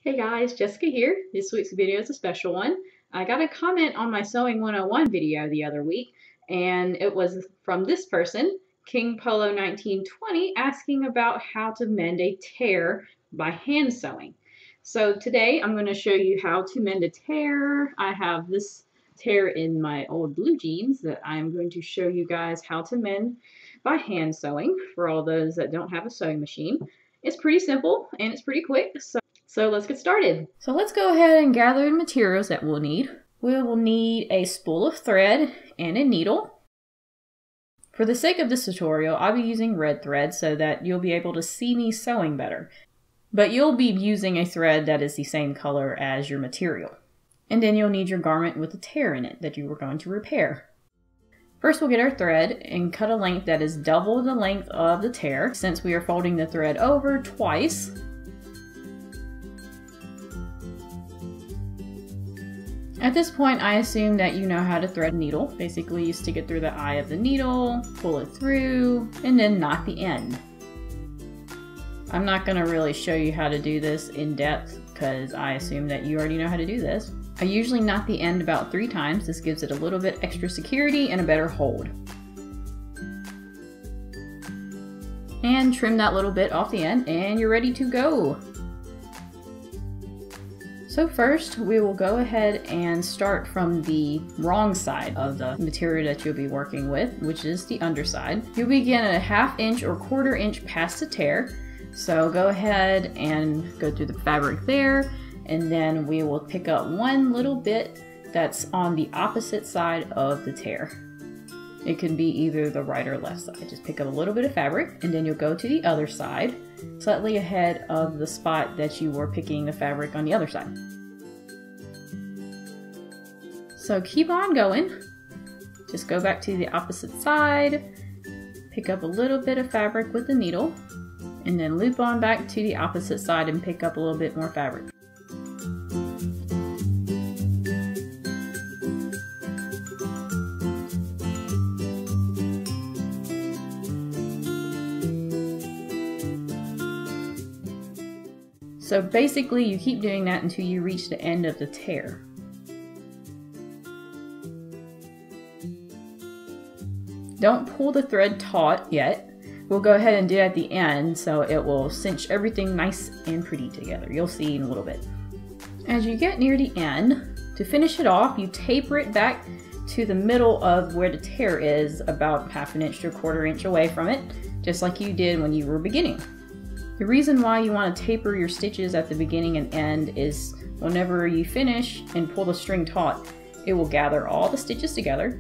Hey guys, Jessica here. This week's video is a special one. I got a comment on my Sewing 101 video the other week, and it was from this person, King Polo 1920, asking about how to mend a tear by hand sewing. So today I'm going to show you how to mend a tear. I have this tear in my old blue jeans that I'm going to show you guys how to mend by hand sewing for all those that don't have a sewing machine. It's pretty simple and it's pretty quick. So let's get started. So let's go ahead and gather the materials that we'll need. We will need a spool of thread and a needle. For the sake of this tutorial, I'll be using red thread so that you'll be able to see me sewing better. But you'll be using a thread that is the same color as your material. And then you'll need your garment with a tear in it that you were going to repair. First we'll get our thread and cut a length that is double the length of the tear, since we are folding the thread over twice. At this point, I assume that you know how to thread a needle. Basically, you stick it through the eye of the needle, pull it through, and then knot the end. I'm not going to really show you how to do this in depth because I assume that you already know how to do this. I usually knot the end about 3 times. This gives it a little bit extra security and a better hold. And trim that little bit off the end and you're ready to go. So first, we will go ahead and start from the wrong side of the material that you'll be working with, which is the underside. You'll begin at a 1/2 inch or 1/4 inch past the tear. So go ahead and go through the fabric there, and then we will pick up one little bit that's on the opposite side of the tear. It can be either the right or left side. Just pick up a little bit of fabric, and then you'll go to the other side, slightly ahead of the spot that you were picking the fabric on the other side. So keep on going. Just go back to the opposite side, pick up a little bit of fabric with the needle, and then loop on back to the opposite side and pick up a little bit more fabric. So basically you keep doing that until you reach the end of the tear. Don't pull the thread taut yet. We'll go ahead and do it at the end so it will cinch everything nice and pretty together. You'll see in a little bit. As you get near the end, to finish it off, you taper it back to the middle of where the tear is, about 1/2 inch to 1/4 inch away from it, just like you did when you were beginning. The reason why you want to taper your stitches at the beginning and end is whenever you finish and pull the string taut, it will gather all the stitches together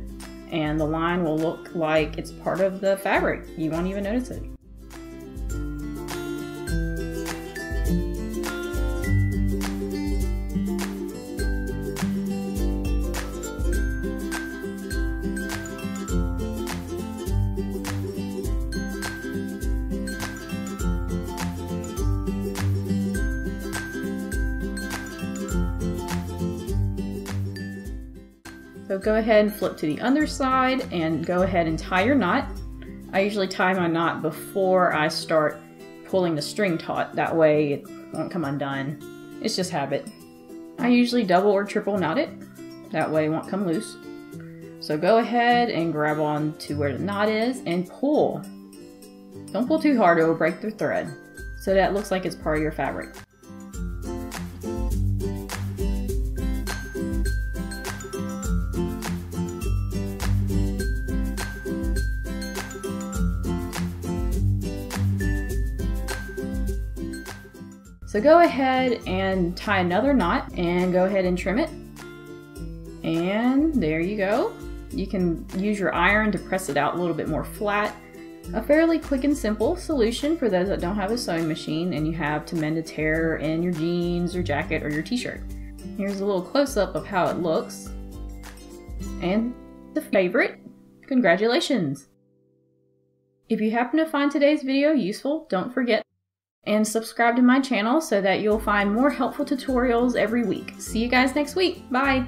and the line will look like it's part of the fabric. You won't even notice it. So go ahead and flip to the underside and go ahead and tie your knot. I usually tie my knot before I start pulling the string taut. That way it won't come undone. It's just habit. I usually double or triple knot it. That way it won't come loose. So go ahead and grab on to where the knot is and pull. Don't pull too hard, it will break the thread. So that looks like it's part of your fabric. So go ahead and tie another knot and go ahead and trim it. And there you go. You can use your iron to press it out a little bit more flat. A fairly quick and simple solution for those that don't have a sewing machine and you have to mend a tear in your jeans or jacket or your t-shirt. Here's a little close-up of how it looks. And the favorite, congratulations! If you happen to find today's video useful, don't forget and subscribe to my channel so that you'll find more helpful tutorials every week. See you guys next week. Bye!